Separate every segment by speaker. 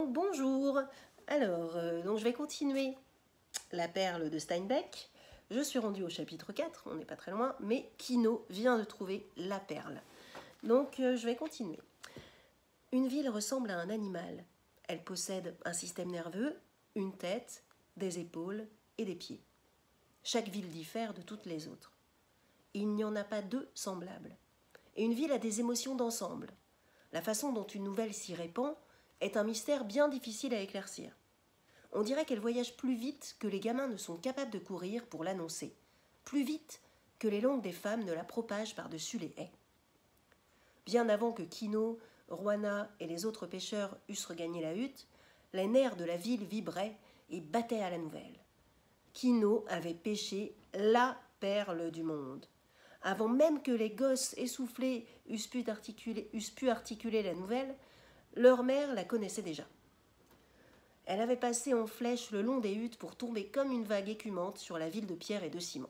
Speaker 1: Donc bonjour. Alors, je vais continuer la perle de Steinbeck. Je suis rendue au chapitre 4, on n'est pas très loin, mais Quinault vient de trouver la perle. Donc je vais continuer. Une ville ressemble à un animal. Elle possède un système nerveux, une tête, des épaules et des pieds. Chaque ville diffère de toutes les autres. Il n'y en a pas deux semblables. Et une ville a des émotions d'ensemble. La façon dont une nouvelle s'y répand est un mystère bien difficile à éclaircir. On dirait qu'elle voyage plus vite que les gamins ne sont capables de courir pour l'annoncer, plus vite que les langues des femmes ne la propagent par-dessus les haies. Bien avant que Quinault, Roanna et les autres pêcheurs eussent regagné la hutte, les nerfs de la ville vibraient et battaient à la nouvelle. Quinault avait pêché la perle du monde. Avant même que les gosses essoufflés eussent pu articuler la nouvelle, leur mère la connaissait déjà. Elle avait passé en flèche le long des huttes pour tomber comme une vague écumante sur la ville de pierre et de ciment.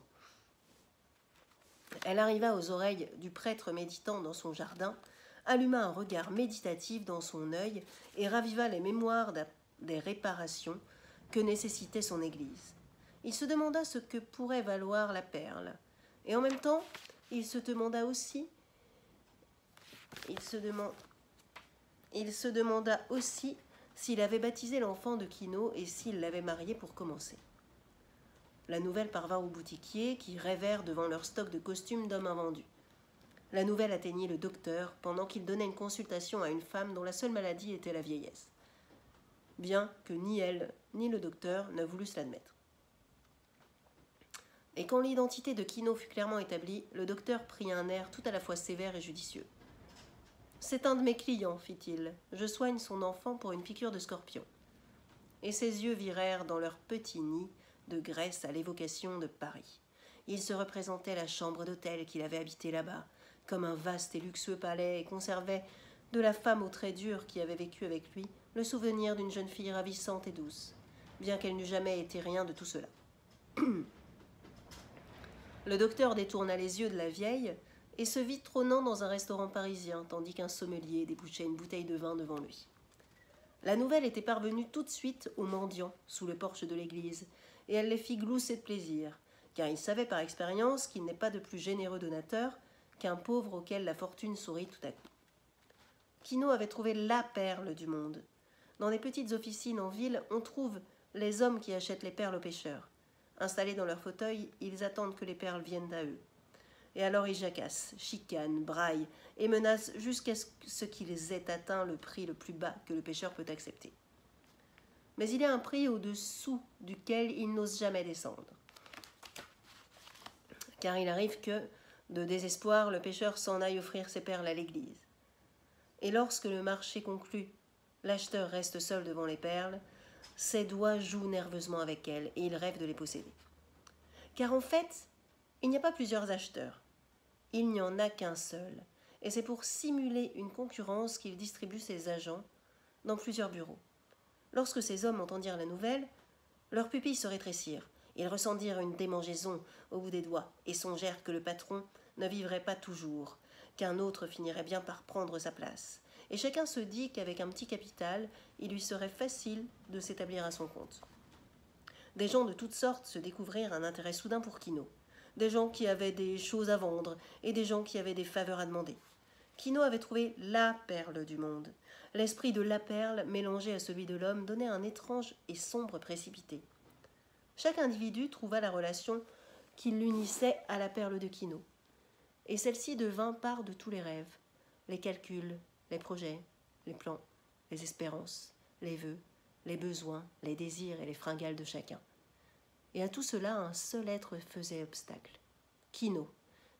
Speaker 1: Elle arriva aux oreilles du prêtre méditant dans son jardin, alluma un regard méditatif dans son œil et raviva les mémoires des réparations que nécessitait son église. Il se demanda ce que pourrait valoir la perle. Et en même temps, il se demanda aussi s'il avait baptisé l'enfant de Quinault et s'il l'avait marié pour commencer. La nouvelle parvint aux boutiquiers qui rêvèrent devant leur stock de costumes d'hommes invendus. La nouvelle atteignit le docteur pendant qu'il donnait une consultation à une femme dont la seule maladie était la vieillesse, bien que ni elle ni le docteur ne voulussent l'admettre. Et quand l'identité de Quinault fut clairement établie, le docteur prit un air tout à la fois sévère et judicieux. « C'est un de mes clients, fit-il. Je soigne son enfant pour une piqûre de scorpion. » Et ses yeux virèrent dans leur petit nid de graisse à l'évocation de Paris. Il se représentait la chambre d'hôtel qu'il avait habitée là-bas, comme un vaste et luxueux palais, et conservait de la femme aux traits durs qui avait vécu avec lui le souvenir d'une jeune fille ravissante et douce, bien qu'elle n'eût jamais été rien de tout cela. Le docteur détourna les yeux de la vieille et se vit trônant dans un restaurant parisien, tandis qu'un sommelier débouchait une bouteille de vin devant lui. La nouvelle était parvenue tout de suite aux mendiants sous le porche de l'église, et elle les fit glousser de plaisir, car il savait par expérience qu'il n'est pas de plus généreux donateur qu'un pauvre auquel la fortune sourit tout à coup. Quinault avait trouvé la perle du monde. Dans les petites officines en ville, on trouve les hommes qui achètent les perles aux pêcheurs. Installés dans leur fauteuil, ils attendent que les perles viennent à eux. Et alors ils jacassent, chicanent, braillent et menacent jusqu'à ce qu'ils aient atteint le prix le plus bas que le pêcheur peut accepter. Mais il y a un prix au-dessous duquel ils n'osent jamais descendre. Car il arrive que, de désespoir, le pêcheur s'en aille offrir ses perles à l'église. Et lorsque le marché conclut, l'acheteur reste seul devant les perles, ses doigts jouent nerveusement avec elles et il rêve de les posséder. Car en fait, il n'y a pas plusieurs acheteurs. Il n'y en a qu'un seul. Et c'est pour simuler une concurrence qu'il distribue ses agents dans plusieurs bureaux. Lorsque ces hommes entendirent la nouvelle, leurs pupilles se rétrécirent. Ils ressentirent une démangeaison au bout des doigts et songèrent que le patron ne vivrait pas toujours, qu'un autre finirait bien par prendre sa place. Et chacun se dit qu'avec un petit capital, il lui serait facile de s'établir à son compte. Des gens de toutes sortes se découvrirent un intérêt soudain pour Quinault. Des gens qui avaient des choses à vendre et des gens qui avaient des faveurs à demander. Quinault avait trouvé la perle du monde. L'esprit de la perle, mélangé à celui de l'homme, donnait un étrange et sombre précipité. Chaque individu trouva la relation qui l'unissait à la perle de Quinault. Et celle-ci devint part de tous les rêves, les calculs, les projets, les plans, les espérances, les vœux, les besoins, les désirs et les fringales de chacun. Et à tout cela, un seul être faisait obstacle, Quinault,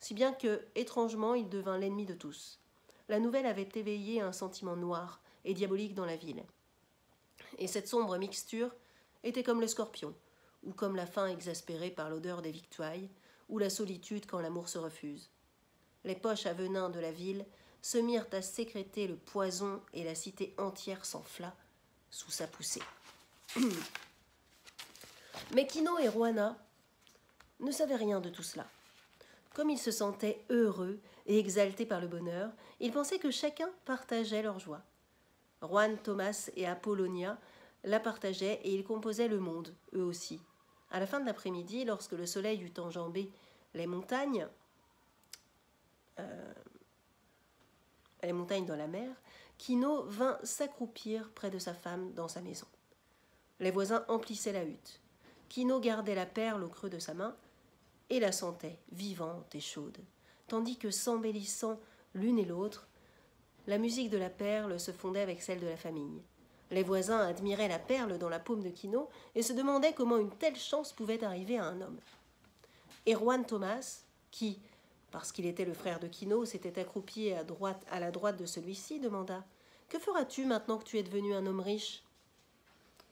Speaker 1: si bien que, étrangement, il devint l'ennemi de tous. La nouvelle avait éveillé un sentiment noir et diabolique dans la ville. Et cette sombre mixture était comme le scorpion, ou comme la faim exaspérée par l'odeur des victuailles, ou la solitude quand l'amour se refuse. Les poches à venin de la ville se mirent à sécréter le poison et la cité entière s'enfla sous sa poussée. Mais Quinault et Roanna ne savaient rien de tout cela. Comme ils se sentaient heureux et exaltés par le bonheur, ils pensaient que chacun partageait leur joie. Juan, Thomas et Apollonia la partageaient et ils composaient le monde, eux aussi. À la fin de l'après-midi, lorsque le soleil eut enjambé les montagnes dans la mer, Quinault vint s'accroupir près de sa femme dans sa maison. Les voisins emplissaient la hutte. Quinault gardait la perle au creux de sa main et la sentait vivante et chaude, tandis que, s'embellissant l'une et l'autre, la musique de la perle se fondait avec celle de la famille. Les voisins admiraient la perle dans la paume de Quinault et se demandaient comment une telle chance pouvait arriver à un homme. Et Juan Thomas, qui, parce qu'il était le frère de Quinault, s'était accroupi à la droite de celui-ci, demanda « Que feras-tu maintenant que tu es devenu un homme riche ?»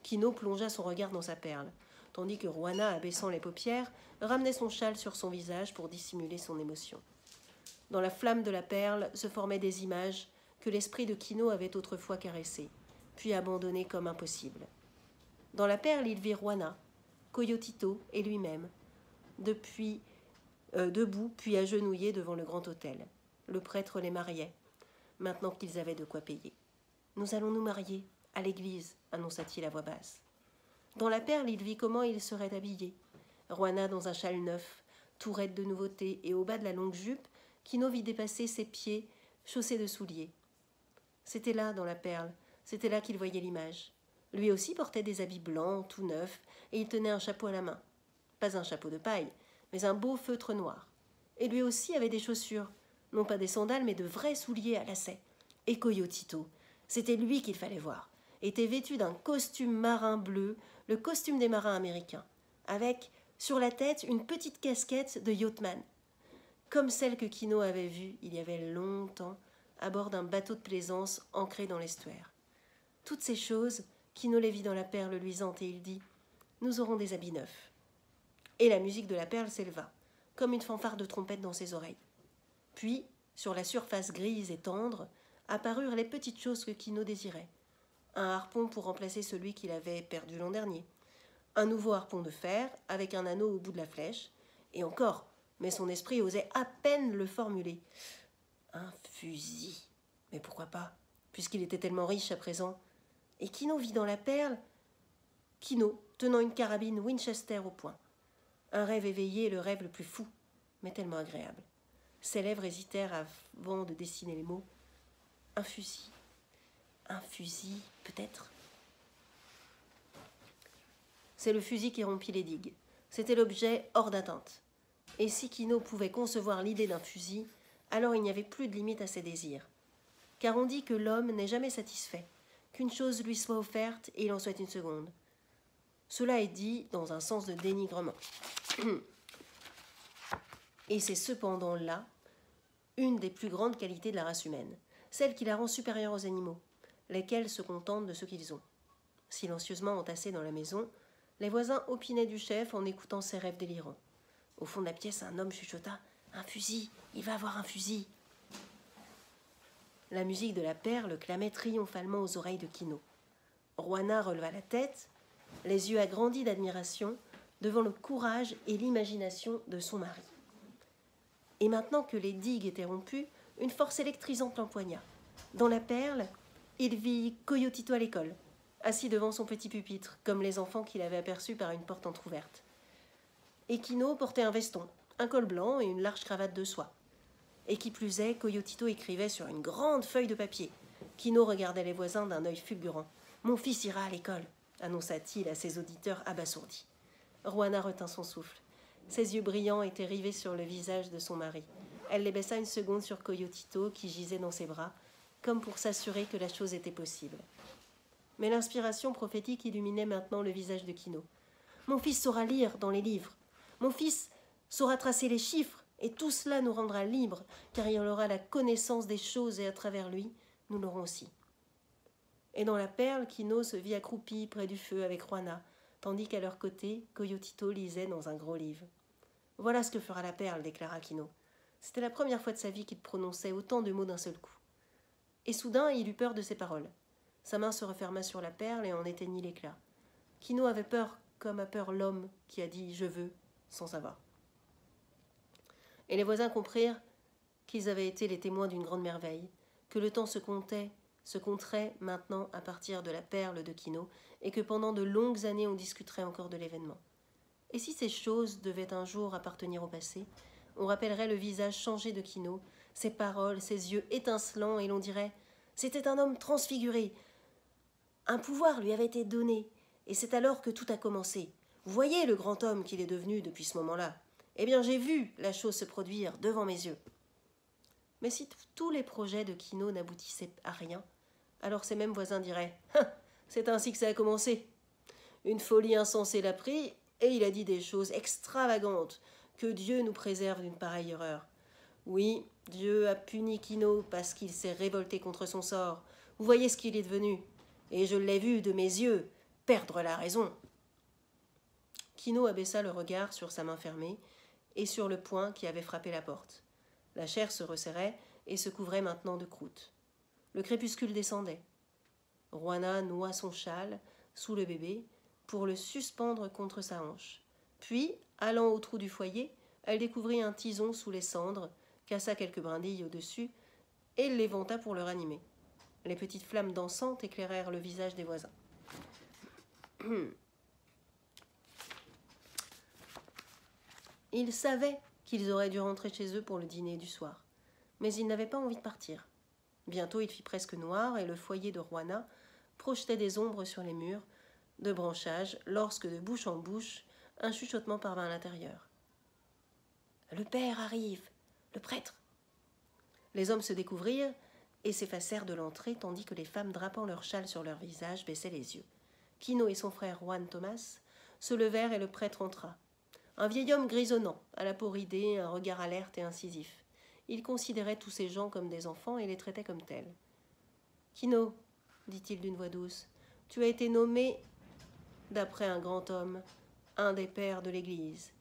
Speaker 1: Quinault plongea son regard dans sa perle, tandis que Juana, abaissant les paupières, ramenait son châle sur son visage pour dissimuler son émotion. Dans la flamme de la perle se formaient des images que l'esprit de Quinault avait autrefois caressées, puis abandonnées comme impossibles. Dans la perle, il vit Juana, Coyotito et lui-même, debout puis agenouillés devant le grand autel. Le prêtre les mariait, maintenant qu'ils avaient de quoi payer. « Nous allons nous marier, à l'église, annonça-t-il à voix basse. Dans la perle, il vit comment il serait habillé. Juana dans un châle neuf, tout raide de nouveautés, et au bas de la longue jupe, Quinault vit dépasser ses pieds chaussés de souliers. C'était là, dans la perle, c'était là qu'il voyait l'image. Lui aussi portait des habits blancs, tout neufs, et il tenait un chapeau à la main. Pas un chapeau de paille, mais un beau feutre noir. Et lui aussi avait des chaussures, non pas des sandales, mais de vrais souliers à lacets. Et Coyotito, c'était lui qu'il fallait voir, était vêtu d'un costume marin bleu, le costume des marins américains, avec, sur la tête, une petite casquette de yachtman, comme celle que Quinault avait vue il y avait longtemps à bord d'un bateau de plaisance ancré dans l'estuaire. Toutes ces choses, Quinault les vit dans la perle luisante et il dit « Nous aurons des habits neufs. » Et la musique de la perle s'éleva, comme une fanfare de trompette dans ses oreilles. Puis, sur la surface grise et tendre, apparurent les petites choses que Quinault désirait. Un harpon pour remplacer celui qu'il avait perdu l'an dernier. Un nouveau harpon de fer, avec un anneau au bout de la flèche. Et encore, mais son esprit osait à peine le formuler. Un fusil. Mais pourquoi pas, puisqu'il était tellement riche à présent. Et Quinault vit dans la perle, Quinault tenant une carabine Winchester au poing. Un rêve éveillé, le rêve le plus fou, mais tellement agréable. Ses lèvres hésitèrent avant de dessiner les mots. Un fusil. Un fusil, peut-être. C'est le fusil qui rompit les digues. C'était l'objet hors d'atteinte. Et si Quinault pouvait concevoir l'idée d'un fusil, alors il n'y avait plus de limite à ses désirs. Car on dit que l'homme n'est jamais satisfait, qu'une chose lui soit offerte et il en souhaite une seconde. Cela est dit dans un sens de dénigrement. Et c'est cependant là une des plus grandes qualités de la race humaine, celle qui la rend supérieure aux animaux, lesquels se contentent de ce qu'ils ont. Silencieusement entassés dans la maison, les voisins opinaient du chef en écoutant ses rêves délirants. Au fond de la pièce, un homme chuchota « Un fusil, il va avoir un fusil !» La musique de la perle clamait triomphalement aux oreilles de Quinault. Juana releva la tête, les yeux agrandis d'admiration, devant le courage et l'imagination de son mari. Et maintenant que les digues étaient rompues, une force électrisante l'empoigna. Dans la perle, il vit Coyotito à l'école, assis devant son petit pupitre, comme les enfants qu'il avait aperçus par une porte entr'ouverte. Et Quinault portait un veston, un col blanc et une large cravate de soie. Et qui plus est, Coyotito écrivait sur une grande feuille de papier. Quinault regardait les voisins d'un œil fulgurant. « Mon fils ira à l'école », annonça-t-il à ses auditeurs abasourdis. Juana retint son souffle. Ses yeux brillants étaient rivés sur le visage de son mari. Elle les baissa une seconde sur Coyotito, qui gisait dans ses bras, comme pour s'assurer que la chose était possible. Mais l'inspiration prophétique illuminait maintenant le visage de Quinault. « Mon fils saura lire dans les livres. Mon fils saura tracer les chiffres, et tout cela nous rendra libres, car il aura la connaissance des choses, et à travers lui, nous l'aurons aussi. » Et dans la perle, Quinault se vit accroupi près du feu avec Juana, tandis qu'à leur côté, Coyotito lisait dans un gros livre. « Voilà ce que fera la perle, déclara Quinault. C'était la première fois de sa vie qu'il prononçait autant de mots d'un seul coup. Et soudain, il eut peur de ses paroles. Sa main se referma sur la perle et en éteignit l'éclat. Quinault avait peur comme a peur l'homme qui a dit « je veux » sans savoir. Et les voisins comprirent qu'ils avaient été les témoins d'une grande merveille, que le temps se comptait se compterait maintenant à partir de la perle de Kino et que pendant de longues années on discuterait encore de l'événement. Et si ces choses devaient un jour appartenir au passé, on rappellerait le visage changé de Kino, ses paroles, ses yeux étincelants, et l'on dirait « C'était un homme transfiguré. Un pouvoir lui avait été donné, et c'est alors que tout a commencé. Vous voyez le grand homme qu'il est devenu depuis ce moment-là. Eh bien, j'ai vu la chose se produire devant mes yeux. » Mais si tous les projets de Kino n'aboutissaient à rien, alors ses mêmes voisins diraient « C'est ainsi que ça a commencé. Une folie insensée l'a pris, et il a dit des choses extravagantes. Que Dieu nous préserve d'une pareille erreur. Oui, Dieu a puni Kino parce qu'il s'est révolté contre son sort. Vous voyez ce qu'il est devenu. Et je l'ai vu de mes yeux perdre la raison. » Kino abaissa le regard sur sa main fermée et sur le poing qui avait frappé la porte. La chair se resserrait et se couvrait maintenant de croûte. Le crépuscule descendait. Juana noua son châle sous le bébé pour le suspendre contre sa hanche. Puis, allant au trou du foyer, elle découvrit un tison sous les cendres, cassa quelques brindilles au-dessus et l'éventa pour le ranimer. Les petites flammes dansantes éclairèrent le visage des voisins. Ils savaient qu'ils auraient dû rentrer chez eux pour le dîner du soir, mais ils n'avaient pas envie de partir. Bientôt il fit presque noir et le foyer de Juana projetait des ombres sur les murs de branchages lorsque de bouche en bouche un chuchotement parvint à l'intérieur. « Le père arrive, le prêtre !» Les hommes se découvrirent et s'effacèrent de l'entrée tandis que les femmes drapant leurs châles sur leurs visages baissaient les yeux. Kino et son frère Juan Thomas se levèrent et le prêtre entra. Un vieil homme grisonnant, à la peau ridée, un regard alerte et incisif. Il considérait tous ces gens comme des enfants et les traitait comme tels. « Kino, dit-il d'une voix douce, tu as été nommé, d'après un grand homme, un des pères de l'Église. »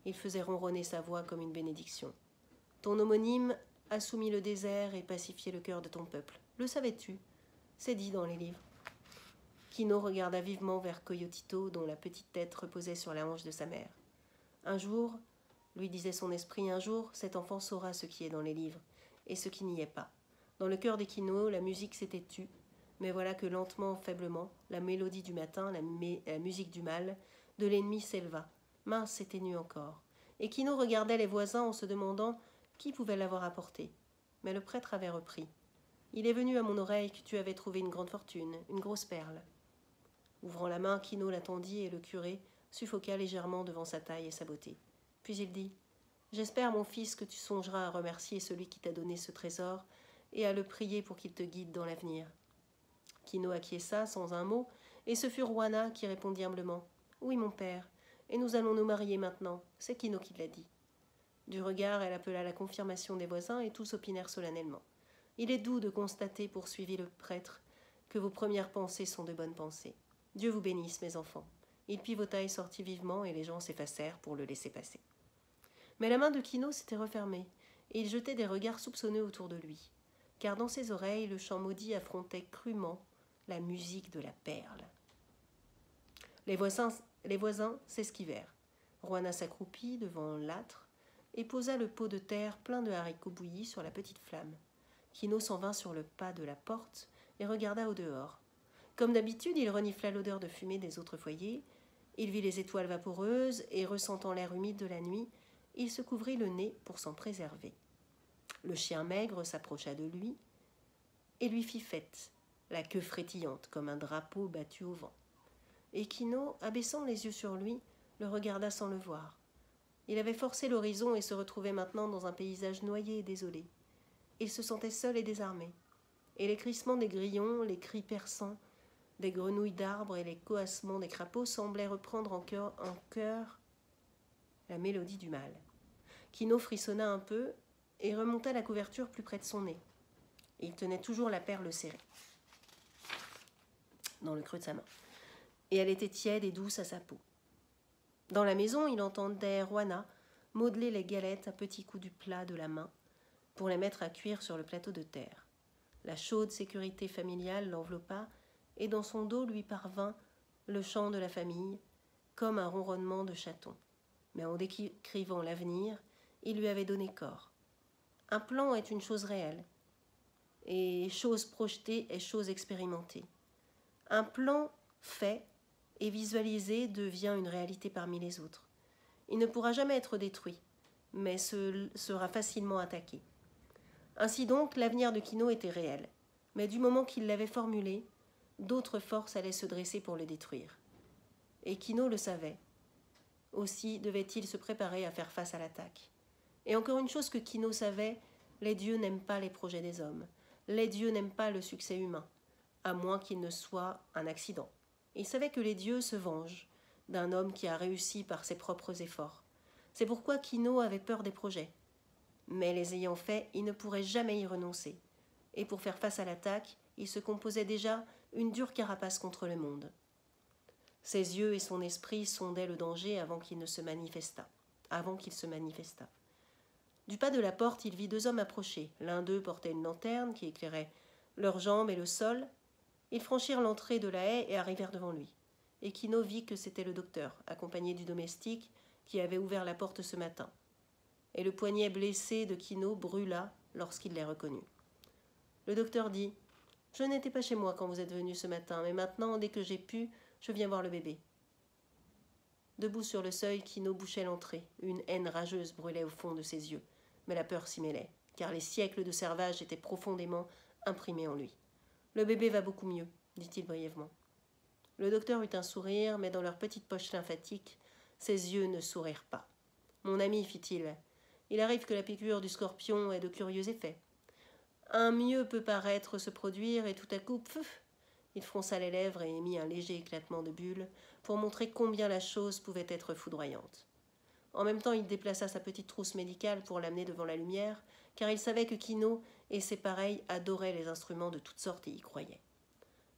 Speaker 1: Il faisait ronronner sa voix comme une bénédiction. « Ton homonyme a soumis le désert et pacifié le cœur de ton peuple. Le savais-tu? C'est dit dans les livres. » Kino regarda vivement vers Coyotito, dont la petite tête reposait sur la hanche de sa mère. « Un jour, lui disait son esprit, un jour, cet enfant saura ce qui est dans les livres et ce qui n'y est pas. Dans le cœur des Kino, la musique s'était tue, mais voilà que lentement, faiblement, la mélodie du matin, la musique du mal, de l'ennemi s'éleva, mince et ténue encore. Et Kino regardait les voisins en se demandant qui pouvait l'avoir apporté. Mais le prêtre avait repris. « Il est venu à mon oreille que tu avais trouvé une grande fortune, une grosse perle. » Ouvrant la main, Kino l'attendit et le curé suffoqua légèrement devant sa taille et sa beauté. Puis il dit « J'espère, mon fils, que tu songeras à remercier celui qui t'a donné ce trésor et à le prier pour qu'il te guide dans l'avenir. » Kino acquiesça sans un mot, et ce fut Juana qui répondit humblement « Oui, mon père, et nous allons nous marier maintenant, c'est Kino qui l'a dit. » Du regard, elle appela la confirmation des voisins et tous opinèrent solennellement. « Il est doux de constater, poursuivit le prêtre, que vos premières pensées sont de bonnes pensées. Dieu vous bénisse, mes enfants. » Il pivota et sortit vivement, et les gens s'effacèrent pour le laisser passer. Mais la main de Kino s'était refermée, et il jetait des regards soupçonneux autour de lui, car dans ses oreilles, le chant maudit affrontait crûment la musique de la perle. Les voisins s'esquivèrent. Juana s'accroupit devant l'âtre et posa le pot de terre plein de haricots bouillis sur la petite flamme. Kino s'en vint sur le pas de la porte et regarda au dehors. Comme d'habitude, il renifla l'odeur de fumée des autres foyers. Il vit les étoiles vaporeuses et, ressentant l'air humide de la nuit, il se couvrit le nez pour s'en préserver. Le chien maigre s'approcha de lui et lui fit fête, la queue frétillante comme un drapeau battu au vent. Et Kino, abaissant les yeux sur lui, le regarda sans le voir. Il avait forcé l'horizon et se retrouvait maintenant dans un paysage noyé et désolé. Il se sentait seul et désarmé. Et les crissements des grillons, les cris perçants des grenouilles d'arbres et les coassements des crapauds semblaient reprendre en chœur la mélodie du mal. Kino frissonna un peu et remonta la couverture plus près de son nez. Il tenait toujours la perle serrée dans le creux de sa main, et elle était tiède et douce à sa peau. Dans la maison, il entendait Juana modeler les galettes à petits coups du plat de la main pour les mettre à cuire sur le plateau de terre. La chaude sécurité familiale l'enveloppa, et dans son dos lui parvint le chant de la famille, comme un ronronnement de chaton. Mais en décrivant l'avenir, il lui avait donné corps. Un plan est une chose réelle. et chose projetée est chose expérimentée. Un plan fait et visualisé devient une réalité parmi les autres. Il ne pourra jamais être détruit, mais sera facilement attaqué. Ainsi donc, l'avenir de Kino était réel, mais du moment qu'il l'avait formulé, d'autres forces allaient se dresser pour le détruire. Et Kino le savait. Aussi devait-il se préparer à faire face à l'attaque. Et encore une chose que Kino savait, les dieux n'aiment pas les projets des hommes. Les dieux n'aiment pas le succès humain, à moins qu'il ne soit un accident. Il savait que les dieux se vengent d'un homme qui a réussi par ses propres efforts. C'est pourquoi Kino avait peur des projets. Mais les ayant faits, il ne pourrait jamais y renoncer. Et pour faire face à l'attaque, il se composait déjà une dure carapace contre le monde. Ses yeux et son esprit sondaient le danger avant qu'il se manifestât. Du pas de la porte, il vit 2 hommes approcher. L'un d'eux portait une lanterne qui éclairait leurs jambes et le sol. Ils franchirent l'entrée de la haie et arrivèrent devant lui. Et Kino vit que c'était le docteur, accompagné du domestique qui avait ouvert la porte ce matin. Et le poignet blessé de Kino brûla lorsqu'il les reconnut. Le docteur dit « Je n'étais pas chez moi quand vous êtes venu ce matin, mais maintenant, dès que j'ai pu, je viens voir le bébé. » Debout sur le seuil, Kino bouchait l'entrée. Une haine rageuse brûlait au fond de ses yeux, mais la peur s'y mêlait, car les siècles de servage étaient profondément imprimés en lui. « Le bébé va beaucoup mieux, dit-il brièvement. Le docteur eut un sourire, mais dans leur petite poche lymphatique, ses yeux ne sourirent pas. « Mon ami, fit-il, il arrive que la piqûre du scorpion ait de curieux effets. Un mieux peut paraître se produire et tout à coup, pfff !» Il fronça les lèvres et émit un léger éclatement de bulles pour montrer combien la chose pouvait être foudroyante. En même temps, il déplaça sa petite trousse médicale pour l'amener devant la lumière, car il savait que Kino et ses pareils adoraient les instruments de toutes sortes et y croyaient.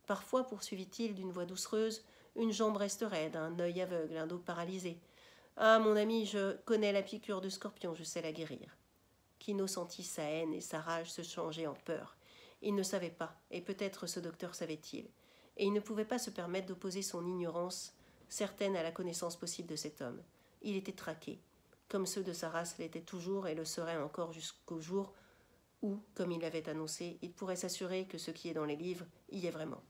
Speaker 1: Parfois, poursuivit-il d'une voix doucereuse, une jambe reste raide, un œil aveugle, un dos paralysé. « Ah, mon ami, je connais la piqûre de scorpion, je sais la guérir. » Kino sentit sa haine et sa rage se changer en peur. Il ne savait pas, et peut-être ce docteur savait-il, et il ne pouvait pas se permettre d'opposer son ignorance certaine à la connaissance possible de cet homme. Il était traqué, comme ceux de sa race l'étaient toujours et le seraient encore jusqu'au jour où, comme il l'avait annoncé, il pourrait s'assurer que ce qui est dans les livres y est vraiment.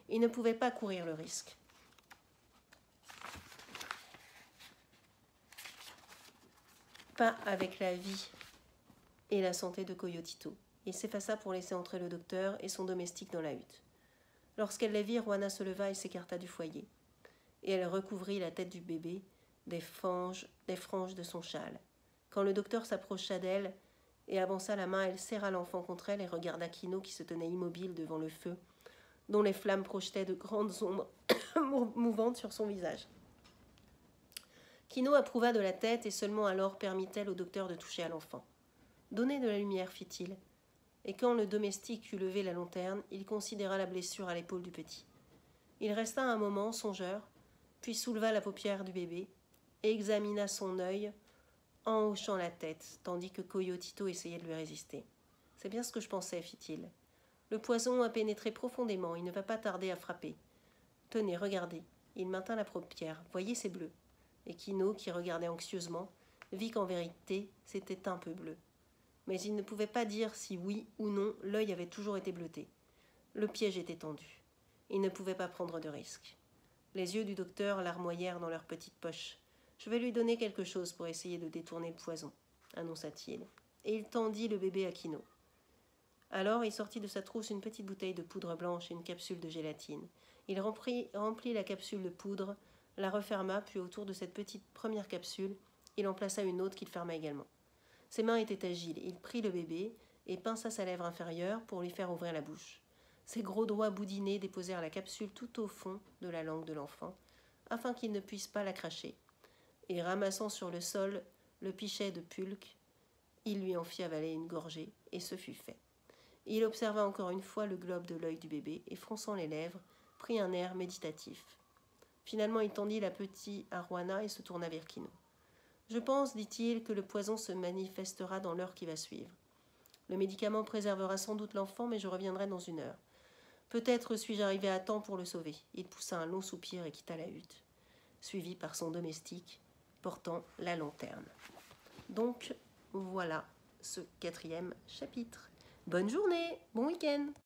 Speaker 1: Il ne pouvait pas courir le risque. Pas avec la vie et la santé de Coyotito. Il s'effaça pour laisser entrer le docteur et son domestique dans la hutte. Lorsqu'elle les vit, Juana se leva et s'écarta du foyer. Et elle recouvrit la tête du bébé des franges de son châle. Quand le docteur s'approcha d'elle et avança la main, elle serra l'enfant contre elle et regarda Kino qui se tenait immobile devant le feu, dont les flammes projetaient de grandes ombres mouvantes sur son visage. Kino approuva de la tête et seulement alors permit-elle au docteur de toucher à l'enfant. « Donnez de la lumière, fit-il. » Et quand le domestique eut levé la lanterne, il considéra la blessure à l'épaule du petit. Il resta un moment, songeur, puis souleva la paupière du bébé et examina son œil en hochant la tête, tandis que Coyotito essayait de lui résister. « C'est bien ce que je pensais, fit-il. Le poison a pénétré profondément, il ne va pas tarder à frapper. Tenez, regardez. » Il maintint la paupière. « Voyez, c'est bleu. » Et Kino, qui regardait anxieusement, vit qu'en vérité, c'était un peu bleu. Mais il ne pouvait pas dire si oui ou non l'œil avait toujours été bleuté. Le piège était tendu. Il ne pouvait pas prendre de risque. Les yeux du docteur larmoyèrent dans leur petite poche. « Je vais lui donner quelque chose pour essayer de détourner le poison, » annonça-t-il. Et il tendit le bébé à Kino. Alors il sortit de sa trousse une petite bouteille de poudre blanche et une capsule de gélatine. Il remplit la capsule de poudre, la referma, puis autour de cette petite première capsule, il en plaça une autre qu'il ferma également. Ses mains étaient agiles. Il prit le bébé et pinça sa lèvre inférieure pour lui faire ouvrir la bouche. Ses gros doigts boudinés déposèrent la capsule tout au fond de la langue de l'enfant, afin qu'il ne puisse pas la cracher. Et ramassant sur le sol le pichet de pulque, il lui en fit avaler une gorgée, et ce fut fait. Il observa encore une fois le globe de l'œil du bébé, et fronçant les lèvres, prit un air méditatif. Finalement, il tendit la petite à Juana et se tourna vers Kino. « Je pense, dit-il, que le poison se manifestera dans l'heure qui va suivre. Le médicament préservera sans doute l'enfant, mais je reviendrai dans 1 heure. Peut-être suis-je arrivé à temps pour le sauver. » Il poussa un long soupir et quitta la hutte, suivi par son domestique, portant la lanterne. Donc, voilà ce 4e chapitre. Bonne journée, bon week-end.